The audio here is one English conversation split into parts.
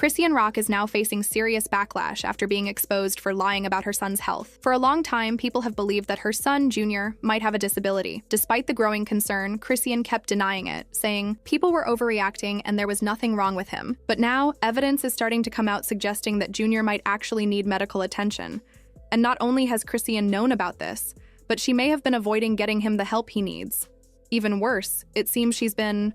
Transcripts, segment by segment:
Chrisean Rock is now facing serious backlash after being exposed for lying about her son's health. For a long time, people have believed that her son, Junior, might have a disability. Despite the growing concern, Chrisean kept denying it, saying people were overreacting and there was nothing wrong with him. But now, evidence is starting to come out suggesting that Junior might actually need medical attention. And not only has Chrisean known about this, but she may have been avoiding getting him the help he needs. Even worse, it seems she's been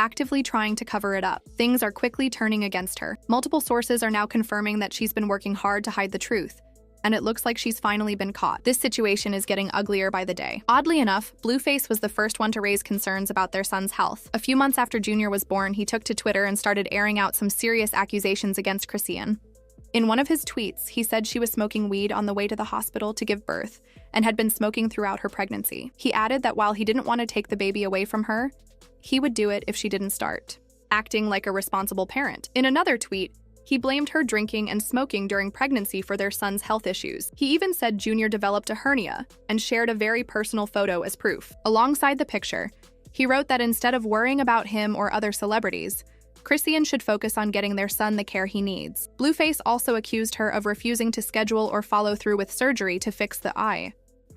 actively trying to cover it up. Things are quickly turning against her. Multiple sources are now confirming that she's been working hard to hide the truth, and it looks like she's finally been caught. This situation is getting uglier by the day. Oddly enough, Blueface was the first one to raise concerns about their son's health. A few months after Junior was born, he took to Twitter and started airing out some serious accusations against Chrisean. In one of his tweets, he said she was smoking weed on the way to the hospital to give birth and had been smoking throughout her pregnancy. He added that while he didn't want to take the baby away from her, he would do it if she didn't start, acting like a responsible parent. In another tweet, he blamed her drinking and smoking during pregnancy for their son's health issues. He even said Junior developed a hernia and shared a very personal photo as proof. Alongside the picture, he wrote that instead of worrying about him or other celebrities, Chrisean should focus on getting their son the care he needs. Blueface also accused her of refusing to schedule or follow through with surgery to fix the eye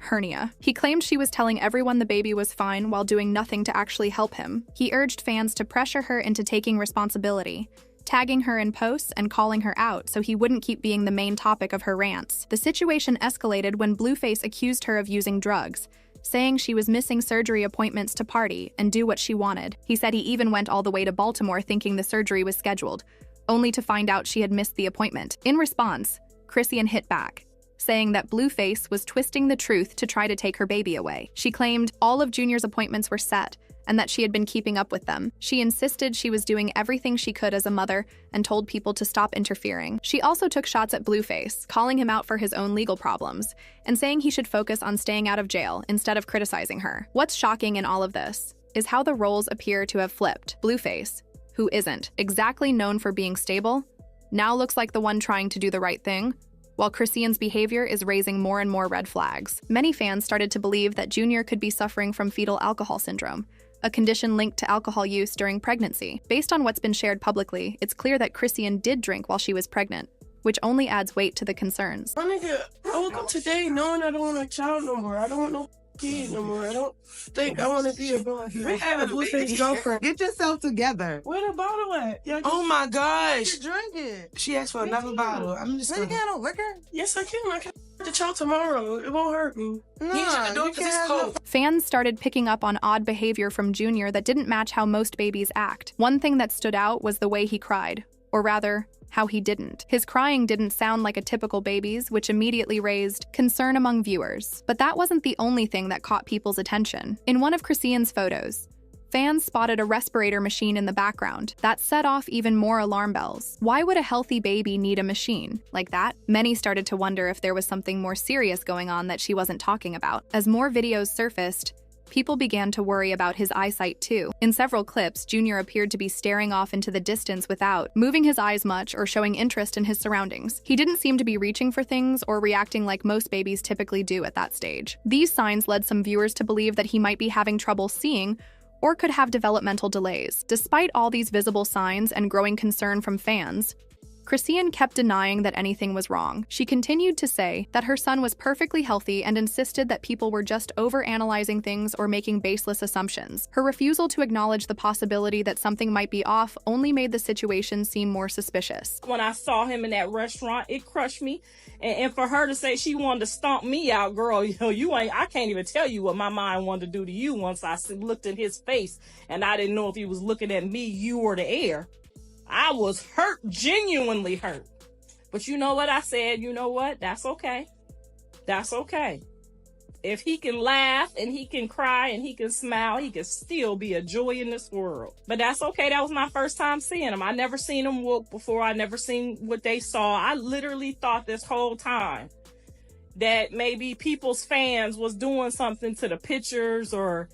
hernia. He claimed she was telling everyone the baby was fine while doing nothing to actually help him. He urged fans to pressure her into taking responsibility, tagging her in posts and calling her out so he wouldn't keep being the main topic of her rants. The situation escalated when Blueface accused her of using drugs, saying she was missing surgery appointments to party and do what she wanted. He said he even went all the way to Baltimore thinking the surgery was scheduled, only to find out she had missed the appointment. In response, Chrisean hit back, saying that Blueface was twisting the truth to try to take her baby away. She claimed all of Junior's appointments were set and that she had been keeping up with them. She insisted she was doing everything she could as a mother and told people to stop interfering. She also took shots at Blueface, calling him out for his own legal problems and saying he should focus on staying out of jail instead of criticizing her. What's shocking in all of this is how the roles appear to have flipped. Blueface, who isn't exactly known for being stable, now looks like the one trying to do the right thing, while Chrisean's behavior is raising more and more red flags. Many fans started to believe that Junior could be suffering from fetal alcohol syndrome, a condition linked to alcohol use during pregnancy. Based on what's been shared publicly, it's clear that Chrisean did drink while she was pregnant, which only adds weight to the concerns. My nigga, I woke up today knowing I don't want a child no more. I don't want no kid no more. I don't think I want to be a Blueface girlfriend. Get yourself together. Where the bottle at? Oh my gosh. Drink it. She asked for another bottle. I'm just gonna... You got no liquor? Yes, I can. I can the child tomorrow. It won't hurt me. No, do it 'cause it's cold. Fans started picking up on odd behavior from Junior that didn't match how most babies act. One thing that stood out was the way he cried, or rather, how he didn't. His crying didn't sound like a typical baby's, which immediately raised concern among viewers. But that wasn't the only thing that caught people's attention. In one of Chrisean's photos, fans spotted a respirator machine in the background that set off even more alarm bells. Why would a healthy baby need a machine like that? Many started to wonder if there was something more serious going on that she wasn't talking about. As more videos surfaced, people began to worry about his eyesight too. In several clips, Junior appeared to be staring off into the distance without moving his eyes much or showing interest in his surroundings. He didn't seem to be reaching for things or reacting like most babies typically do at that stage. These signs led some viewers to believe that he might be having trouble seeing or could have developmental delays. Despite all these visible signs and growing concern from fans, Chrisean kept denying that anything was wrong. She continued to say that her son was perfectly healthy and insisted that people were just overanalyzing things or making baseless assumptions. Her refusal to acknowledge the possibility that something might be off only made the situation seem more suspicious. When I saw him in that restaurant, it crushed me. And for her to say she wanted to stomp me out, girl, I can't even tell you what my mind wanted to do to you once I looked at his face and I didn't know if he was looking at me, you, or the air. I was hurt, genuinely hurt. But you know what I said? You know what? That's okay. That's okay. If he can laugh and he can cry and he can smile, he can still be a joy in this world. But that's okay. That was my first time seeing him. I never seen him walk before. I never seen what they saw. I literally thought this whole time that maybe people's fans was doing something to the pictures or,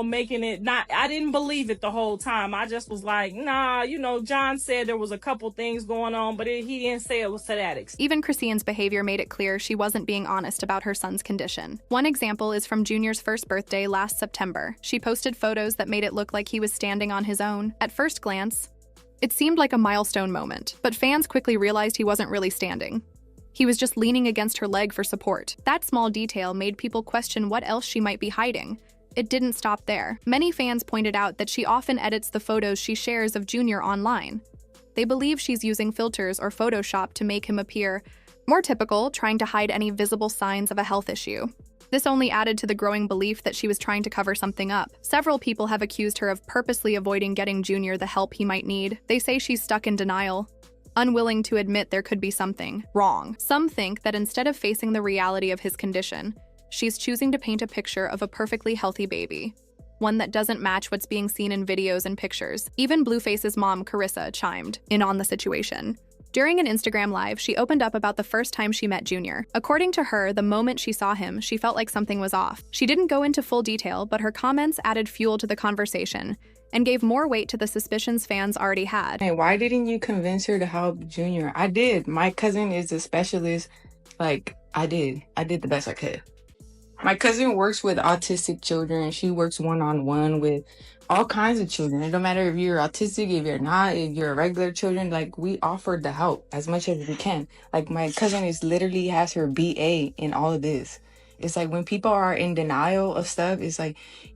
making it not, I didn't believe it the whole time. I just was like, nah, John said there was a couple things going on, but he didn't say it was to that extent. Even Chrisean's behavior made it clear she wasn't being honest about her son's condition. One example is from Junior's first birthday last September. She posted photos that made it look like he was standing on his own. At first glance, It seemed like a milestone moment, but fans quickly realized he wasn't really standing. He was just leaning against her leg for support. That small detail made people question what else she might be hiding. It didn't stop there. Many fans pointed out that she often edits the photos she shares of Junior online. They believe she's using filters or Photoshop to make him appear more typical, trying to hide any visible signs of a health issue. This only added to the growing belief that she was trying to cover something up. Several people have accused her of purposely avoiding getting Junior the help he might need. They say she's stuck in denial, unwilling to admit there could be something wrong. Some think that instead of facing the reality of his condition, she's choosing to paint a picture of a perfectly healthy baby, one that doesn't match what's being seen in videos and pictures. Even Blueface's mom, Chrisean, chimed in on the situation. During an Instagram Live, she opened up about the first time she met Junior. According to her, the moment she saw him, she felt like something was off. She didn't go into full detail, but her comments added fuel to the conversation and gave more weight to the suspicions fans already had. Hey, why didn't you convince her to help Junior? I did. My cousin is a specialist. I did the best I could. My cousin works with autistic children. She works one-on-one with all kinds of children. It don't matter if you're autistic, if you're not, if you're a regular children, we offered the help as much as we can. My cousin literally has her BA in all of this. It's when people are in denial of stuff, it's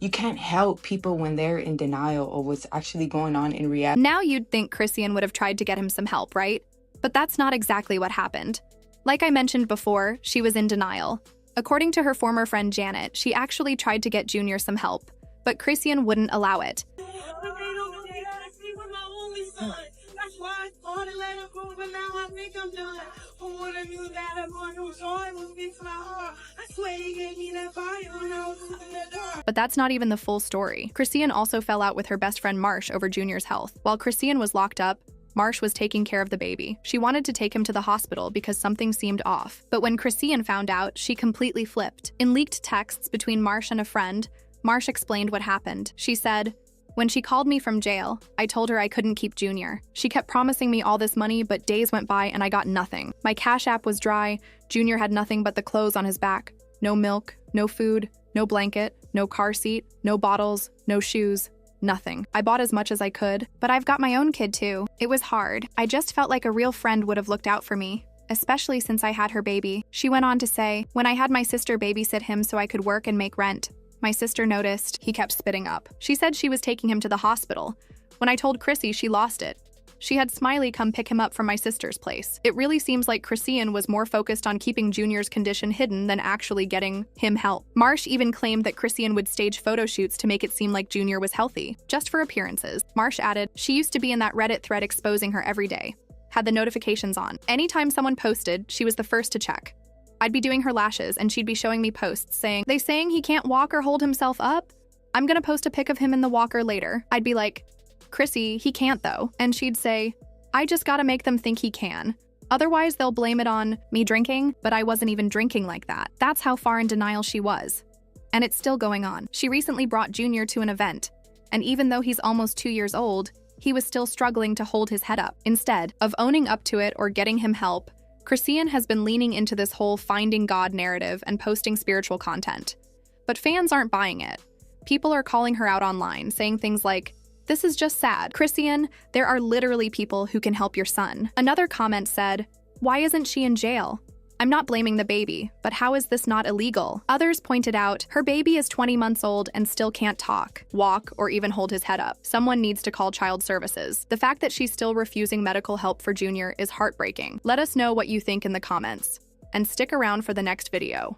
you can't help people when they're in denial of what's actually going on in reality. Now you'd think Chrisean would have tried to get him some help, right? But that's not exactly what happened. Like I mentioned before, she was in denial. According to her former friend Janet, she actually tried to get Junior some help, but Chrisean wouldn't allow it. But that's not even the full story. Chrisean also fell out with her best friend Marsh over Junior's health. While Chrisean was locked up, Marsh was taking care of the baby. She wanted to take him to the hospital because something seemed off. But when Chrisean found out, she completely flipped. In leaked texts between Marsh and a friend, Marsh explained what happened. She said, "When she called me from jail, I told her I couldn't keep Junior. She kept promising me all this money, but days went by and I got nothing. My Cash App was dry. Junior had nothing but the clothes on his back. No milk, no food, no blanket, no car seat, no bottles, no shoes. Nothing. I bought as much as I could, but I've got my own kid too. It was hard. I just felt like a real friend would have looked out for me, especially since I had her baby." She went on to say, "When I had my sister babysit him so I could work and make rent, my sister noticed he kept spitting up. She said she was taking him to the hospital. When I told Chrissy, she lost it. She had Smiley come pick him up from my sister's place." It really seems like Chrisean was more focused on keeping Junior's condition hidden than actually getting him help. Marsh even claimed that Chrisean would stage photo shoots to make it seem like Junior was healthy, just for appearances. Marsh added, "She used to be in that Reddit thread exposing her every day. Had the notifications on. Anytime someone posted, she was the first to check. I'd be doing her lashes and she'd be showing me posts saying, 'They saying he can't walk or hold himself up? I'm gonna post a pic of him in the walker later.' I'd be like, 'Chrissy, he can't though.' And she'd say, 'I just gotta make them think he can. Otherwise they'll blame it on me drinking, but I wasn't even drinking like that.' That's how far in denial she was. And it's still going on. She recently brought Junior to an event, and even though he's almost 2 years old, he was still struggling to hold his head up. Instead of owning up to it or getting him help, Chrisean has been leaning into this whole finding God narrative and posting spiritual content. But fans aren't buying it. People are calling her out online, saying things like, "This is just sad. Chrisean, there are literally people who can help your son." Another comment said, "Why isn't she in jail? I'm not blaming the baby, but how is this not illegal?" Others pointed out, her baby is 20 months old and still can't talk, walk, or even hold his head up. Someone needs to call child services. The fact that she's still refusing medical help for Junior is heartbreaking. Let us know what you think in the comments, and stick around for the next video.